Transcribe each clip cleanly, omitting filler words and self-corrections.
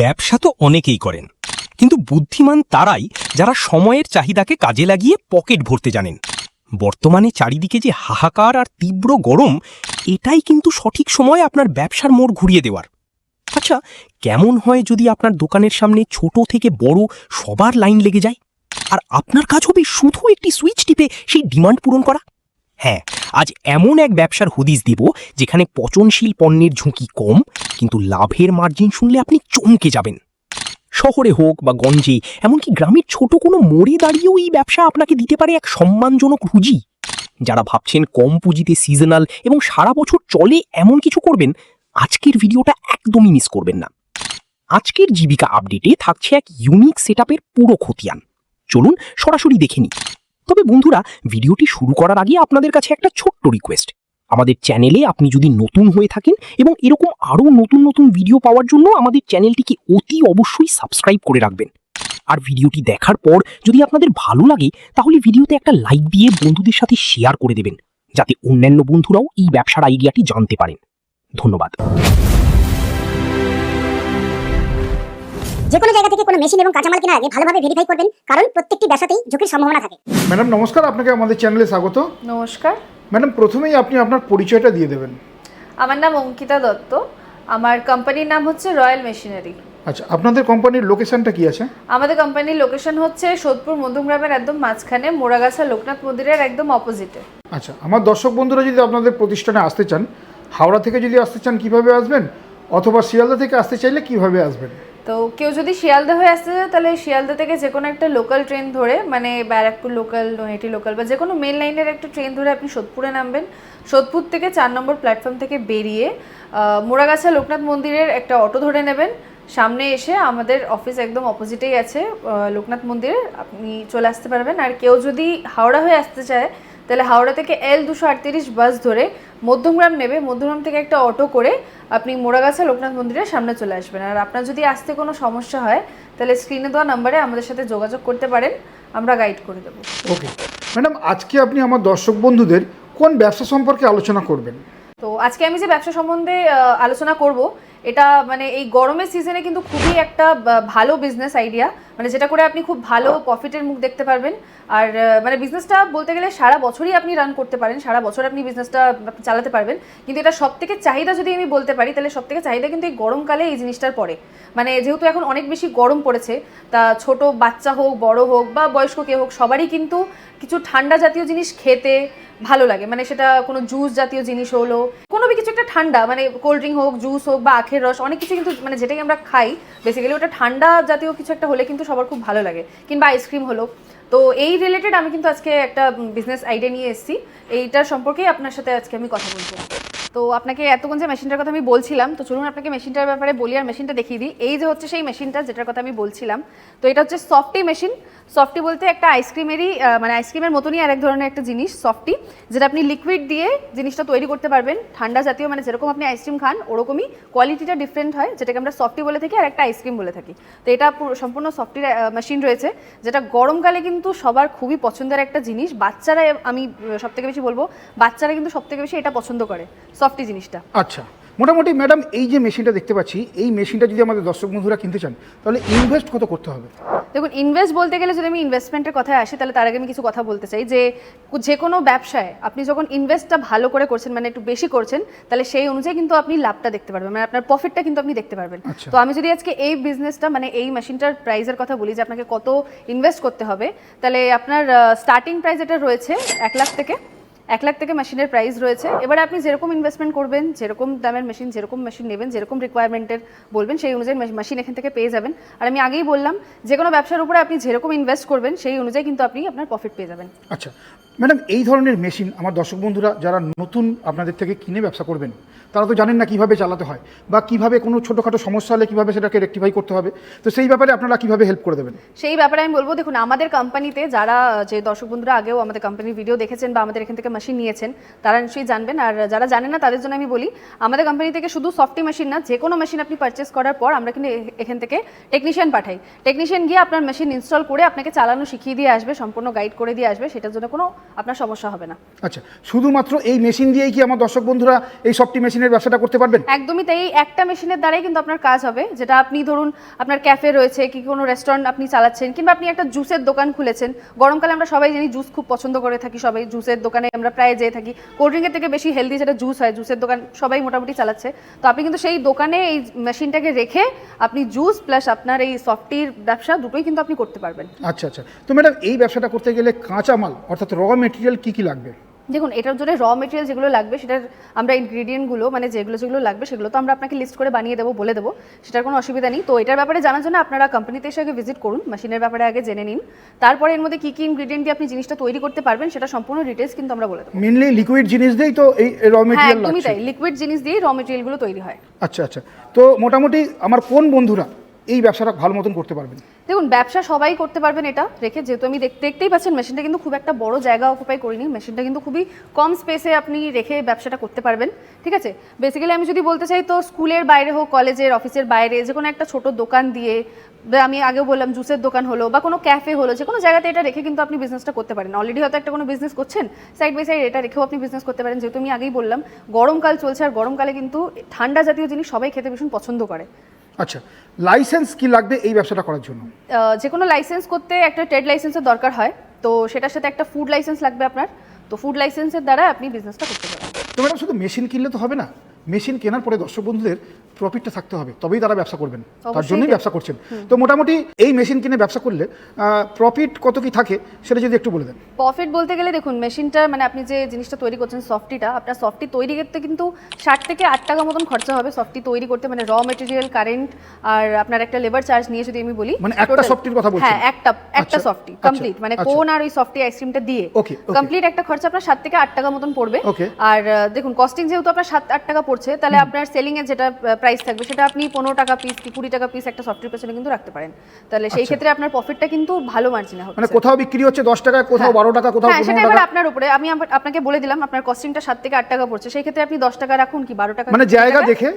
ব্যবসা তো অনেকেই করেন, কিন্তু বুদ্ধিমান তারাই যারা সময়ের চাহিদাকে কাজে লাগিয়ে পকেট ভরতে জানেন। বর্তমানে চারিদিকে যে হাহাকার আর তীব্র গরম, এটাই কিন্তু সঠিক সময় আপনার ব্যবসার মোড় ঘুরিয়ে দেওয়ার। আচ্ছা, কেমন হয় যদি আপনার দোকানের সামনে ছোট থেকে বড় সবার লাইন লেগে যায়, আর আপনার কাজ হবে শুধু একটি সুইচ টিপে সেই ডিমান্ড পূরণ করা? হ্যাঁ, আজ এমন এক ব্যবসার হদিস দিব যেখানে পচনশীল পণ্যের ঝুঁকি কম, কিন্তু লাভের মার্জিন শুনলে আপনি চমকে যাবেন। শহরে হোক বা গঞ্জে, এমনকি গ্রামের ছোট কোনো মোড়ে দাঁড়িয়েও এই ব্যবসা আপনাকে দিতে পারে এক সম্মানজনক রুজি। যারা ভাবছেন কম পুঁজিতে সিজনাল এবং সারা বছর চলে এমন কিছু করবেন, আজকের ভিডিওটা একদমই মিস করবেন না। আজকের জীবিকা আপডেটে থাকছে এক ইউনিক সেটআপের পুরো খতিয়ান। চলুন সরাসরি দেখে নিই। তবে বন্ধুরা, ভিডিওটি শুরু করার আগে আপনাদের কাছে একটা ছোট্ট রিকোয়েস্ট। আমাদের চ্যানেলে আপনি যদি নতুন হয়ে থাকেন এবং এরকম আরও নতুন নতুন ভিডিও পাওয়ার জন্য আমাদের চ্যানেলটিকে অতি অবশ্যই সাবস্ক্রাইব করে রাখবেন। আর ভিডিওটি দেখার পর যদি আপনাদের ভালো লাগে, তাহলে ভিডিওতে একটা লাইক দিয়ে বন্ধুদের সাথে শেয়ার করে দেবেন, যাতে অন্যান্য বন্ধুরাও এই ব্যবসার আইডিয়াটি জানতে পারেন। ধন্যবাদ। যে কোনো জায়গা থেকে কোনো মেশিন এবং কাঁচামাল কেনার আগে ভালোভাবে ভেরিফাই করবেন, কারণ প্রত্যেকটি ব্যবসাতেই ঝুঁকির সম্ভাবনা থাকে। ম্যাডাম নমস্কার, আপনাকে আমাদের চ্যানেলে স্বাগত। নমস্কার। ম্যাডাম, প্রথমেই আপনি আপনার পরিচয়টা দিয়ে দেবেন। আমার নাম অঙ্কিতা দত্ত। আমার কোম্পানির নাম হচ্ছে রয়্যাল মেশিনারি। আচ্ছা, আপনাদের কোম্পানির লোকেশনটা কি আছে? আমাদের কোম্পানির লোকেশন হচ্ছে সোদপুর মধ্যমগ্রামের একদম মাঝখানে, মোড়াগাছা লোকনাথ মন্দিরের একদম অপোজিটে। আচ্ছা, আমার দর্শক বন্ধুরা যদি আপনাদের প্রতিষ্ঠানে আসতে চান, হাওড়া থেকে যদি আসতে চান কিভাবে আসবেন, অথবা শিয়ালদা থেকে আসতে চাইলে কিভাবে আসবেন? তো কেউ যদি শিয়ালদা হয়ে আসতে চায় তাহলে শিয়ালদা থেকে যে কোনো একটা লোকাল ট্রেন ধরে, মানে ব্যারাকপুর লোকাল, নৈহাটি লোকাল বা যে কোনো মেন লাইনের একটা ট্রেন ধরে আপনি সোদপুরে নামবেন। সোদপুর থেকে 4 নম্বর প্ল্যাটফর্ম থেকে বেরিয়ে মোড়াগাছা লোকনাথ মন্দিরের একটা অটো ধরে নেবেন। সামনে এসে আমাদের অফিস একদম অপোজিটেই আছে লোকনাথ মন্দিরের, আপনি চলে আসতে পারবেন। আর কেউ যদি হাওড়া হয়ে আসতে চায় তাহলে হাওড়া থেকে L238 বাস ধরে মধ্যমগ্রাম নেবে। মধ্যমগ্রাম থেকে একটা অটো করে আপনি মোড়াগাছা লোকনাথ মন্দিরের সামনে চলে আসবেন। আর আপনার যদি আসতে কোনো সমস্যা হয় তাহলে স্ক্রিনে দেওয়া নাম্বারে আমাদের সাথে যোগাযোগ করতে পারেন, আমরা গাইড করে দেবো। ওকে ম্যাডাম, আজকে আপনি আমার দর্শক বন্ধুদের কোন ব্যবসা সম্পর্কে আলোচনা করবেন? তো আজকে আমি যে ব্যবসা সম্বন্ধে আলোচনা করব, এটা মানে এই গরমের সিজনে কিন্তু খুবই একটা ভালো বিজনেস আইডিয়া, মানে যেটা করে আপনি খুব ভালো প্রফিটের মুখ দেখতে পারবেন। আর মানে বিজনেসটা বলতে গেলে সারা বছরই আপনি রান করতে পারেন, সারা বছর আপনি বিজনেসটা চালাতে পারবেন। কিন্তু এটা সবথেকে চাহিদা যদি আমি বলতে পারি, তাহলে সবথেকে চাহিদা কিন্তু এই গরমকালে এই জিনিসটার পড়ে। মানে যেহেতু এখন অনেক বেশি গরম পড়েছে, তা ছোট বাচ্চা হোক, বড় হোক বা বয়স্ক কেউ হোক, সবারই কিন্তু কিছু ঠান্ডা জাতীয় জিনিস খেতে ভালো লাগে। মানে সেটা কোনো জুস জাতীয় জিনিস হলো, কোনো কিছু একটা ঠান্ডা, মানে কোল্ড ড্রিঙ্ক হোক, জুস হোক বা আখের রস, অনেক কিছু কিন্তু মানে যেটাই আমরা খাই বেসিক্যালি ওটা ঠান্ডা জাতীয় কিছু একটা হলে কিন্তু সবার খুব ভালো লাগে, কিংবা আইসক্রিম হলো। তো এই রিলেটেড আমি কিন্তু আজকে একটা বিজনেস আইডিয়া নিয়ে এসেছি, এইটার সম্পর্কেই আপনার সাথে আজকে আমি কথা বলবো। তো আপনাকে এতক্ষণ যে মেশিনটার কথা আমি বলছিলাম, তো চলুন আপনাকে মেশিনটার ব্যাপারে বলি আর মেশিনটা দেখিয়ে দিই। এই যে হচ্ছে সেই মেশিনটা যেটার কথা আমি বলছিলাম। তো এটা হচ্ছে সফটি মেশিন। সফটি বলতে একটা আইসক্রিমেরই মানে আইসক্রিমের মতনই আর এক ধরনের একটা জিনিস সফটি, যেটা আপনি লিকুইড দিয়ে জিনিসটা তৈরি করতে পারবেন। ঠান্ডা জাতীয়, মানে যেরকম আপনি আইসক্রিম খান ওরকমই, কোয়ালিটিটা ডিফারেন্ট হয়, যেটাকে আমরা সফটি বলে থাকি আর একটা আইসক্রিম বলে থাকি। তো এটা সম্পূর্ণ সফটির মেশিন রয়েছে, যেটা গরমকালে কিন্তু সবার খুবই পছন্দের একটা জিনিস। বাচ্চারা, আমি সবথেকে বেশি বলবো, বাচ্চারা কিন্তু সবথেকে বেশি এটা পছন্দ করে, সফটি জিনিসটা। আচ্ছা, মোটামুটি ম্যাডাম এই যে মেশিনটা দেখতে পাচ্ছি, এই মেশিনটা যদি আমাদের দর্শক বন্ধুরা কিনতে চান তাহলে ইনভেস্ট কত করতে হবে? দেখুন, ইনভেস্ট বলতে গেলে যদি আমি ইনভেস্টমেন্টের কথায় আসি, তাহলে তার আগে আমি কিছু কথা বলতে চাই যে কোনো ব্যবসায় আপনি যখন ইনভেস্টটা ভালো করে করছেন, মানে একটু বেশি করছেন, তাহলে সেই অনুযায়ী কিন্তু আপনি লাভটা দেখতে পারবেন, মানে আপনার প্রফিটটা কিন্তু আপনি দেখতে পারবেন। তো আমি যদি আজকে এই বিজনেসটা, মানে এই মেশিনটার প্রাইসের কথা বলি, যে আপনাকে কত ইনভেস্ট করতে হবে, তাহলে আপনার স্টার্টিং প্রাইস এটা রয়েছে 1 লাখ থেকে। 1 লাখ থেকে মেশিনের প্রাইস রয়েছে। এবারে আপনি যেরকম ইনভেস্টমেন্ট করবেন, যেরকম দামের মেশিন, যেরকম মেশিন নেবেন, যেরকম রিকোয়ারমেন্টের বলবেন, সেই অনুযায়ী মেশিন এখান থেকে পেয়ে যাবেন। আর আমি আগেই বললাম, যে কোনো ব্যবসার উপরে আপনি যেরকম ইনভেস্ট করবেন সেই অনুযায়ী কিন্তু আপনি আপনার প্রফিট পেয়ে যাবেন। আচ্ছা ম্যাডাম, এই ধরনের মেশিন আমার দর্শক বন্ধুরা যারা নতুন আপনাদের থেকে কিনে ব্যবসা করবেন, তারা তো জানেন না কীভাবে চালাতে হয়, বা কীভাবে কোনো ছোটোখাটো সমস্যা হলে কীভাবে সেটাকে রেকটিফাই করতে হবে। তো সেই ব্যাপারে আপনারা কীভাবে হেল্প করে দেবেন? সেই ব্যাপারে আমি বলবো, দেখুন, আমাদের কোম্পানিতে যারা, যে দর্শক বন্ধুরা আগেও আমাদের কোম্পানির ভিডিও দেখেছেন বা আমাদের এখান থেকে মেশিন নিয়েছেন, তারা নিশ্চয়ই জানবেন। আর যারা জানেন না তাদের জন্য আমি বলি, আমাদের কোম্পানি থেকে শুধু সফটি মেশিন না, যে কোনো মেশিন আপনি পারচেস করার পর আমরা কিন্তু এখান থেকে টেকনিশিয়ান পাঠাই। টেকনিশিয়ান গিয়ে আপনার মেশিন ইনস্টল করে আপনাকে চালানো শিখিয়ে দিয়ে আসবে, সম্পূর্ণ গাইড করে দিয়ে আসবে, সেটার জন্য কোনো আপনার সমস্যা হবে না। আচ্ছা, শুধুমাত্র এই মেশিন দিয়েই কি আমার দর্শক বন্ধুরা এই সফটি মেশিনের ব্যবসাটা করতে পারবেন? একদমই তাই, একটা মেশিনের দ্বারাই কিন্তু আপনার কাজ হবে। যেটা আপনি ধরুন আপনার ক্যাফে রয়েছে কি কোনো রেস্টুরেন্ট আপনি চালাচ্ছেন, কিংবা আপনি একটা জুসের দোকান খুলেছেন। গরমকালে আমরা সবাই জানি জুস খুব পছন্দ করে থাকি, সবাই জুসের দোকানে আমরা প্রায় যেয়ে থাকি। কোল্ড ড্রিঙ্কের থেকে বেশি হেলদি যেটা জুস হয়, জুসের দোকান সবাই মোটামুটি চালাচ্ছে। তো আপনি কিন্তু সেই দোকানে এই মেশিনটাকে রেখে আপনি জুস প্লাস আপনার এই সফটির ব্যবসা দুটোই কিন্তু আপনি করতে পারবেন। আচ্ছা আচ্ছা, তো ম্যাডাম এই ব্যবসাটা করতে গেলে কাঁচামাল অর্থাৎ র মেটেরিয়াল কি কি লাগবে? দেখুন, এটার জন্য র মেটেরিয়াল যেগুলো লাগবে সেটার আমরা ইনগ্রিডিয়েন্টগুলো মানে যেগুলো লাগবে সেগুলো তো আমরা আপনাকে লিস্ট করে বানিয়ে দেবো, বলে দেবো, সেটার কোনো অসুবিধা নেই। তো এটার ব্যাপারে জানার জন্য আপনারা কোম্পানিতে এসে আগে ভিজিট করুন, মেশিনের ব্যাপারে আগে জেনে নিন, তারপরে এর মধ্যে কী কী ইনগ্রিডিয়েন্ট দিয়ে আপনি জিনিসটা তৈরি করতে পারবেন সেটা সম্পূর্ণ ডিটেলস কিন্তু আমরা বলে দেবো। মেনলি লিকুইড জিনিস দিয়েই তো এই র হ্যাঁ, মেটেরিয়াল একদমই লাগছে? তাই, লিকুইড জিনিস দিয়েই র মেটেরিয়ালগুলো তৈরি হয়। আচ্ছা আচ্ছা, তো মোটামুটি আমার কোন বন্ধুরা এই ব্যবসাটা ভালো মতন করতে পারবেন? দেখুন, ব্যবসা সবাই করতে পারবেন এটা রেখে, যেহেতু আমি দেখতেই পাচ্ছেন মেশিনটা কিন্তু খুব একটা বড় জায়গা অকুপাই করিনি, মেশিনটা কিন্তু খুবই কম স্পেসে আপনি রেখে ব্যবসাটা করতে পারবেন। ঠিক আছে, বেসিক্যালি আমি যদি বলতে চাই তো স্কুলের বাইরে হোক, কলেজের অফিসের বাইরে যে কোনো একটা ছোট দোকান দিয়ে, আমি আগেও বললাম জুসের দোকান হলো বা কোনো ক্যাফে হলো, যে কোনো জায়গাতে এটা রেখে কিন্তু আপনি বিজনেসটা করতে পারেন। অলরেডি হয়তো একটা কোনো বিজনেস করছেন, সাইড বাই সাইড এটা রেখেও আপনি বিজনেস করতে পারেন। যেহেতু আমি আগেই বললাম গরমকাল চলছে, আর গরমকালে কিন্তু ঠান্ডা জাতীয় জিনিস সবাই খেতে ভীষণ পছন্দ করে। আচ্ছা, লাইসেন্স কি লাগবে এই ব্যবসাটা করার জন্য? যে কোনো লাইসেন্স করতে একটা ট্রেড লাইসেন্সের দরকার হয়, তো সেটার সাথে একটা ফুড লাইসেন্স লাগবে আপনার। তো ফুড লাইসেন্সের দ্বারা আপনি বিজনেসটা করতে পারেন। তো ম্যাডাম শুধু মেশিন কিনলে তো হবে না, মেশিন কেনার পরে দর্শক বন্ধুদের প্রফিটটা থাকতে হবে, তবেই তারা ব্যবসা করবেন, তার জন্যই ব্যবসা করছেন। তো মোটামুটি এই মেশিন কিনে ব্যবসা করলে প্রফিট কত কি থাকে সেটা যদি একটু বলে দেন। প্রফিট বলতে গেলে দেখুন, মেশিনটা মানে আপনি যে জিনিসটা তৈরি করছেন সফটিটা, আপনার সফটি তৈরি করতে কিন্তু 60 থেকে 8 টাকা মতন খরচা হবে সফটি তৈরি করতে, মানে র মেটেরিয়াল, কারেন্ট আর আপনার একটা লেবার চার্জ নিয়ে যদি আমি বলি। মানে একটা সফটির কথা বলছেন? হ্যাঁ, একটা সফটি কমপ্লিট, মানে কোন আর ওই সফটি আইসক্রিমটা দিয়ে কমপ্লিট একটা খরচা আপনার 7 থেকে 8 টাকা মতন পড়বে। আর দেখুন, কস্টিং যেহেতু আপনার 7-8 টাকা পড়ছে, তাহলে আপনার সেলিং এর যেটা প্রাইস থাকবে সেটা আপনি 15 টাকা পিস কি 20 টাকা পিস একটা সফটওয়্যার পেছনে কিন্তু রাখতে পারেন। তাহলে সেই ক্ষেত্রে আপনার প্রফিটটা কিন্তু ভালো মার্জিনে হবে। মানে কোথাও বিক্রি হচ্ছে 10 টাকা, কোথাও 12 টাকা, কোথাও 15 টাকা। সেটা এবার আপনার উপরে। আমি আপনাকে বলে দিলাম আপনার কস্টিংটা 7 থেকে 8 টাকা পড়ছে, সেই ক্ষেত্রে আপনি 10 টাকা রাখুন কি 12 টাকা, মানে জায়গা দেখে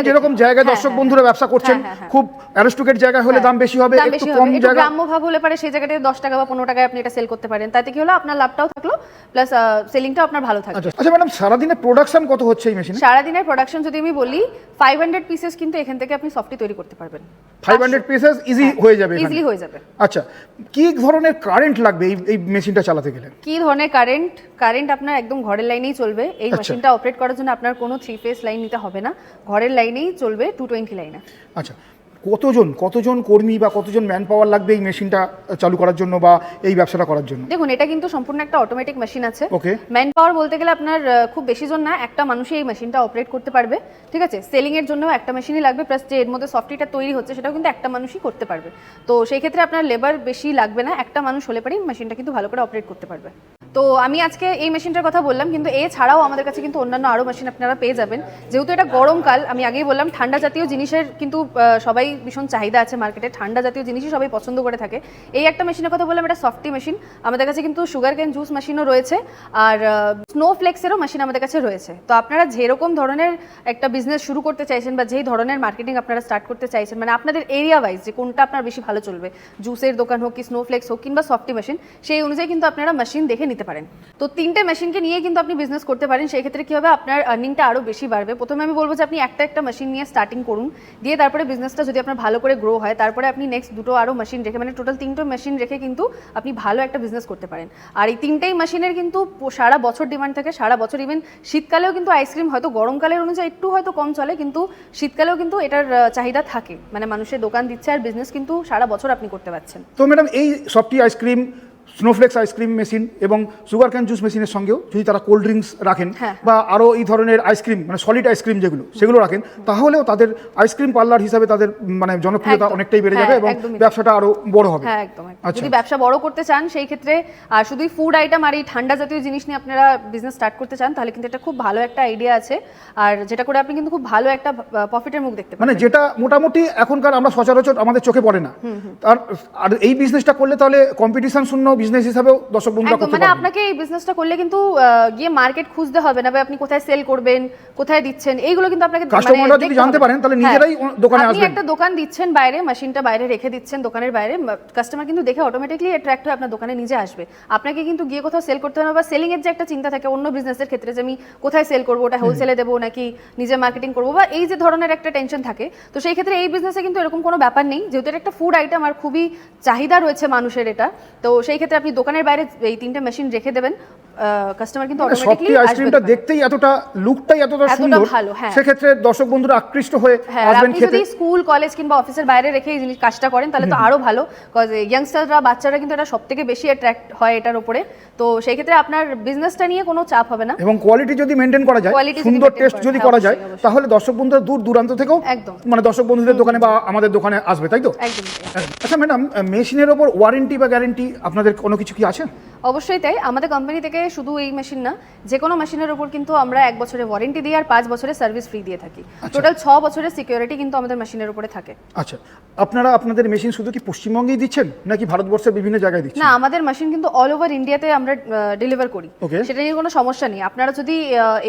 যেরকম জায়গায় দর্শক বন্ধুরা ব্যবসা করছেন, খুব অ্যারিস্টোক্রেট জায়গা হলে দাম বেশি হবে, একটু কম জায়গা গ্রাম্য ভাব হলে পারে সেই জায়গাটায় 10 টাকা বা 15 টাকায় আপনি এটা সেল করতে পারেন। তাতে কি হলো, আপনার লাভটাও থাকলো প্লাস সেলিংটাও আপনার ভালো থাকবে। আচ্ছা ম্যাডাম, সারাদিনে প্রোডাকশন কত হচ্ছে এই মেশিনে? সারাদিনের প্রোডাকশন যদি আমি বলি 500 পিসেস কিন্তু এখান থেকে আপনি সফটি তৈরি করতে পারবেন। 500 পিসেস ইজি হয়ে যাবে? ইজিলি হয়ে যাবে। আচ্ছা, কি ধরনের কারেন্ট লাগবে এই মেশিনটা চালাতে গেলে? কি ধরনের কারেন্ট আপনার একদম ঘরের লাইনেই চলবে। এই মেশিনটা অপারেট করার জন্য আপনার কোনো 3 ফেজ লাইন নিতে হবে না, ঘরের লাইনেই চলবে 220 লাইনে। আচ্ছা, কতজন কর্মী বা কতজন ম্যান পাওয়ার লাগবে এই মেশিনটা চালু করার জন্য বা এই ব্যবসাটা করার জন্য? দেখুন, এটা কিন্তু সম্পূর্ণ একটা অটোমেটিক মেশিন আছে। ওকে। ম্যান পাওয়ার বলতে গেলে আপনার খুব বেশি জন না, একটা মানুষই এই মেশিনটা অপারেট করতে পারবে। ঠিক আছে, সেলিং এর জন্য একটা মেশিনই লাগবে, প্লাস যে এর মধ্যে সফটওয়্যারটা তৈরি হচ্ছে সেটাও কিন্তু একটা মানুষই করতে পারবে। তো সেই ক্ষেত্রে আপনার লেবার বেশি লাগবে না, একটা মানুষ হলে পারেই মেশিনটা কিন্তু ভালো করে অপারেট করতে পারবে। তো আমি আজকে এই মেশিনটার কথা বললাম, কিন্তু এছাড়াও আমাদের কাছে কিন্তু অন্যান্য আরও মেশিন আপনারা পেয়ে যাবেন। যেহেতু এটা গরমকাল, আমি আগেই বললাম ঠান্ডা জাতীয় জিনিসের কিন্তু সবাই ভীষণ চাহিদা আছে মার্কেটে, ঠান্ডা জাতীয় জিনিসই সবাই পছন্দ করে থাকে। এই একটা মেশিনের কথা বললাম, এটা সফটি মেশিন। আমাদের কাছে কিন্তু সুগার ক্যান জুস মেশিনও রয়েছে, আর স্নোফ্লেক্সেরও মেশিন আমাদের কাছে রয়েছে। তো আপনারা যেরকম ধরনের একটা বিজনেস শুরু করতে চাইছেন বা যেই ধরনের মার্কেটিং আপনারা স্টার্ট করতে চাইছেন, মানে আপনাদের এরিয়া ওয়াইজ যে কোনটা আপনার বেশি ভালো চলবে, জুসের দোকান হোক কি স্নোফ্লেক্স হোক কিংবা সফটি মেশিন, সেই অনুযায়ী কিন্তু আপনারা মেশিন দেখে নিতে পারেন। তো 3টে মেশিনকে নিয়ে কিন্তু আপনি বিজনেস করতে পারেন। সেই ক্ষেত্রে কি হবে, আপনার আর্নিংটা আরও বেশি বাড়বে। প্রথমে আমি বলবো যে আপনি একটা মেশিন নিয়ে স্টার্টিং করুন, দিয়ে তারপরে বিজনেসটা যদি আপনার ভালো করে গ্রো হয়, তারপরে আপনি নেক্সট দুটো আরও মেশিন রেখে, মানে টোটাল 3টে মেশিন রেখে কিন্তু আপনি ভালো একটা বিজনেস করতে পারেন। আর এই 3টেই মেশিনের কিন্তু সারা বছর ডিমান্ড থাকে, সারা বছর। ইভেন শীতকালেও কিন্তু আইসক্রিম হয়তো গরমকালের অনুযায়ী একটু হয়তো কম চলে, কিন্তু শীতকালেও কিন্তু এটার চাহিদা থাকে, মানে মানুষের দোকান দিচ্ছে আর বিজনেস কিন্তু সারা বছর আপনি করতে পারছেন। তো ম্যাডাম, এই softy ice cream, snowflakes ice cream machine এবং সুগার ক্যান জুস মেশিনের সঙ্গেও যদি তারা কোল্ড ড্রিঙ্কস রাখেন বা আরও এই ধরনের আইসক্রিম, মানে সলিড আইসক্রিম সেগুলো রাখেন, তাহলেও তাদের আইসক্রিম পার্লার হিসাবে তাদের মানে জনপ্রিয়তা অনেকটাই বেড়ে যাবে এবং ব্যবসাটা আরো বড় হবে। হ্যাঁ, একদম। যদি ব্যবসা বড় করতে চান সেই ক্ষেত্রে আর শুধুই ফুড আইটেম আর এই ঠান্ডা জাতীয় জিনিস নিয়ে আপনারা বিজনেস স্টার্ট করতে চান, তাহলে কিন্তু এটা খুব ভালো একটা আইডিয়া আছে, আর যেটা করে আপনি কিন্তু খুব ভালো একটা প্রফিটের মুখ দেখতে পাবেন, মানে যেটা মোটামুটি এখনকার আমরা সচরাচর আমাদের চোখে পড়ে না। আর এই বিজনেসটা করলে তাহলে কম্পিটিশন শূন্য বিজনেস হিসাবেও দর্শক বন্ধুরা একদম, করতে মানে পারবেন। আপনাকে এই বিজনেসটা করলে কিন্তু গিয়ে মার্কেট খুঁজতে হবে না, বা আপনি কোথায় সেল করবেন, কোথায় দিচ্ছেন, এইগুলো কিন্তু আপনাকে কাস্টমাররা যদি জানতে পারেন তাহলে নিজেরাই দোকানে আপনি আসবেন। একটা দোকান দিচ্ছেন বাইরে, মেশিনটা বাইরে রেখে দিচ্ছেন দোকানের বাইরে, কাস্টমার কিন্তু দেখে অটোমেটিকলি অ্যাট্রাক্ট হয়ে আপনার দোকানে নিজে আসবে। আপনাকে কিন্তু গিয়ে কোথাও সেল করতে হবে না, বা সেলিং এর যে একটা চিন্তা থাকে অন্য বিজনেসের ক্ষেত্রে যে আমি কোথায় সেল করবো, ওটা হোলসেলে দেবো নাকি নিজে মার্কেটিং করবো, বা এই যে ধরনের একটা টেনশন থাকে, তো সেই ক্ষেত্রে এই বিজনেসে কিন্তু এরকম কোনো ব্যাপার নেই, যেহেতু এটা একটা ফুড আইটেম আর খুবই চাহিদা রয়েছে মানুষের এটা। তো সেই ক্ষেত্রে আপনি দোকানের বাইরে এই 3টে মেশিন রেখে দেবেন, কাস্টমার কিন্তু অটোমেটিকলি সত্যি আইসক্রিমটা দেখতেই এতটা, লুকটাই এতটা সুন্দর, ভালো, হ্যাঁ। সেক্ষেত্রে দর্শক বন্ধুরা আকৃষ্ট হয়ে হ্যাঁ, আসবেন আপনি খেতে। যদি স্কুল কলেজ কিংবা অফিসের বাইরে রেখে এই জিনিস কাজটা করেন তাহলে তো আরো ভালো, কজ ইয়াংস্টাররা বাচ্চারা কিন্তু এটা সবথেকে বেশি অ্যাট্রাক্ট হয় এটার উপরে। তো সেই ক্ষেত্রে আপনার বিজনেসটা নিয়ে কোনো চাপ হবে না। এবং কোয়ালিটি যদি মেনটেন করা যায়, Quality যদি সুন্দর maintain টেস্ট করা যদি যায়, করা যায়, অবশ্যই, অবশ্যই। তাহলে দর্শক বন্ধুরা দূর দূরান্ত থেকেও একদম। মানে দর্শক বন্ধুদের দোকানে বা আমাদের দোকানে আসবে, তাই তো? একদম। আচ্ছা ম্যাডাম, মেশিনের ওপর ওয়ারেন্টি বা গ্যারেন্টি আপনাদের কোনো কিছু কি আছে? অবশ্যই তাই, আমাদের কোম্পানি থেকে শুধু এই মেশিন না, যে কোনো মেশিনের উপর কিন্তু আমরা 1 বছরের ওয়ারেন্টি দিই আর 5 বছরের সার্ভিস ফ্রি দিয়ে থাকি। টোটাল 6 বছরের সিকিউরিটি কিন্তু আমাদের মেশিনের উপরে থাকে। আচ্ছা, আপনারা আপনাদের মেশিন শুধু কি পশ্চিমবঙ্গেই দিচ্ছেন নাকি ভারতবর্ষের বিভিন্ন জায়গায় দিচ্ছেন? না, আমাদের মেশিন কিন্তু অল ওভার ইন্ডিয়াতে আমরা ডেলিভার করি, Okay. সেটা নিয়ে কোনো সমস্যা নেই। আপনারা যদি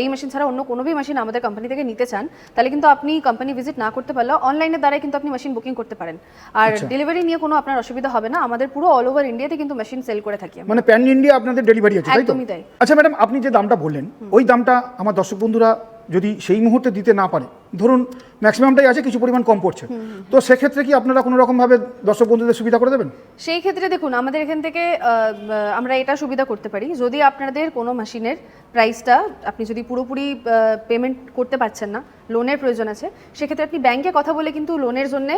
এই মেশিন ছাড়া অন্য কোনো মেশিন আমাদের কোম্পানি থেকে নিতে চান, তাহলে কিন্তু আপনি কোম্পানি ভিজিট না করতে পারলেও অনলাইনের দ্বারাই কিন্তু আপনি মেশিন বুকিং করতে পারেন, আর ডেলিভারি নিয়ে কোনো আপনার অসুবিধা হবে না। আমাদের পুরো অল ওভার ইন্ডিয়াতে কিন্তু মেশিন সেল করে থাকি আমরা। মানে প্যান ইন্ডিয়া আপনাদের ডেলিভারি আছে, তাই তো? একদমই তাই। আচ্ছা ম্যাডাম, আপনি যে দামটা বললেন, ওই দামটা আমার দর্শক বন্ধুরা যদি সেই মুহূর্তে দিতে না পারে, ধরুন ম্যাক্সিমামটাই আছে, কিছু পরিমাণ কম পড়ছে, তো সেক্ষেত্রে কি আপনারা কোনো রকমভাবে দর্শক বন্ধুদের সুবিধা করে দেবেন? সেই ক্ষেত্রে দেখুন, আমাদের এখান থেকে আমরা এটা সুবিধা করতে পারি, যদি আপনাদের কোনো মেশিনের প্রাইসটা আপনি যদি পুরোপুরি পেমেন্ট করতে পারছেন না, লোনের প্রয়োজন আছে, সেক্ষেত্রে আপনি ব্যাংকে কথা বলে কিন্তু লোনের জন্য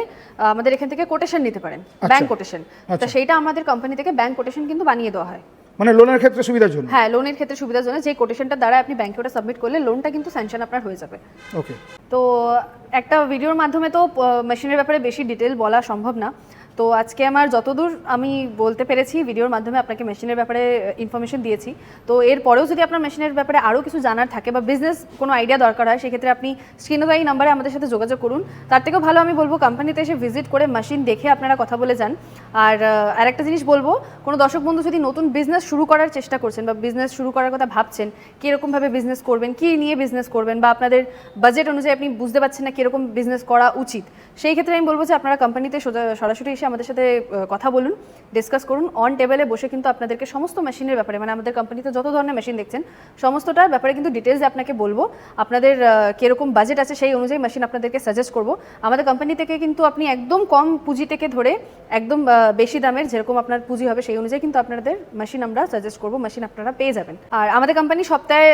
আমাদের এখান থেকে কোটেশন নিতে পারেন, ব্যাংক কোটেশন। তো সেইটা আমাদের কোম্পানি থেকে ব্যাংক কোটেশন কিন্তু বানিয়ে দেওয়া হয়। মানে লোনের ক্ষেত্রে সুবিধার জন্য? হ্যাঁ, লোনের ক্ষেত্রে সুবিধার জন্য, যে কোটেশনটার দ্বারা আপনি ব্যাংকে ওটা সাবমিট করলে লোনটা কিন্তু স্যাংশন আপনার হয়ে যাবে। ওকে। তো একটা ভিডিওর মাধ্যমে তো মেশিনের ব্যাপারে বেশি ডিটেল বলা সম্ভব না, তো আজকে আমার যতদূর আমি বলতে পেরেছি ভিডিওর মাধ্যমে আপনাকে মেশিনের ব্যাপারে ইনফরমেশন দিয়েছি। তো এরপরেও যদি আপনার মেশিনের ব্যাপারে আরও কিছু জানার থাকে বা বিজনেস কোনো আইডিয়া দরকার হয়, সেক্ষেত্রে আপনি স্ক্রিনে দেওয়া এই নাম্বারে আমাদের সাথে যোগাযোগ করুন। তার থেকেও ভালো আমি বলবো কোম্পানিতে এসে ভিজিট করে মেশিন দেখে আপনারা কথা বলে যান। আর আরেকটা জিনিস বলবো, কোনো দর্শক বন্ধু যদি নতুন বিজনেস শুরু করার চেষ্টা করছেন বা বিজনেস শুরু করার কথা ভাবছেন, কীরকমভাবে বিজনেস করবেন, কী নিয়ে বিজনেস করবেন, বা আপনাদের বাজেট অনুযায়ী আপনি বুঝতে পারছেন না কীরকম বিজনেস করা উচিত, সেই ক্ষেত্রে আমি বলবো যে আপনারা কোম্পানিতে সরাসরি এসে আমাদের সাথে কথা বলুন, ডিসকাস করুন। অন টেবিলে বসে কিন্তু আপনাদেরকে সমস্ত মেশিনের ব্যাপারে, মানে আমাদের কোম্পানিতে যত ধরনের মেশিন দেখছেন সমস্তটার ব্যাপারে কিন্তু ডিটেলস আপনাকে বলবো। আপনাদের কীরকম বাজেট আছে সেই অনুযায়ী মেশিন আপনাদেরকে সাজেস্ট করব। আমাদের কোম্পানি থেকে কিন্তু আপনি একদম কম পুঁজি থেকে ধরে একদম বেশি দামের যেরকম আপনার পুঁজি হবে সেই অনুযায়ী কিন্তু আপনাদের মেশিন আমরা সাজেস্ট করব, মেশিন আপনারা পেয়ে যাবেন। আর আমাদের কোম্পানি সপ্তাহে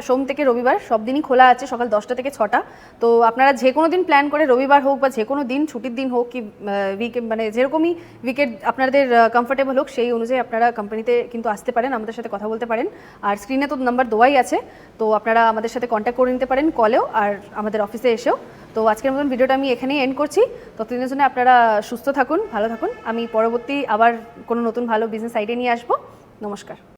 সোম থেকে রবিবার সব দিনই খোলা আছে, সকাল 10টা থেকে 6টা। তো আপনারা যে কোনো দিন প্ল্যান করে, রবিবার হোক বা যে কোনো দিন ছুটির দিন হোক কি উইকেন্ড, মানে যেরকমই উইকেন্ড আপনাদের কমফোর্টেবল হোক সেই অনুযায়ী আপনারা কোম্পানিতে কিন্তু আসতে পারেন, আমাদের সাথে কথা বলতে পারেন। আর স্ক্রিনে তো নাম্বার দেওয়াই আছে, তো আপনারা আমাদের সাথে কন্ট্যাক্ট করে নিতে পারেন কলেও আর আমাদের অফিসে এসেও। তো আজকের মতন ভিডিওটা আমি এখানেই এন্ড করছি। ততদিনের জন্য আপনারা সুস্থ থাকুন, ভালো থাকুন। আমি পরবর্তী আবার কোনো নতুন ভালো বিজনেস আইডিয়া নিয়ে আসবো। নমস্কার।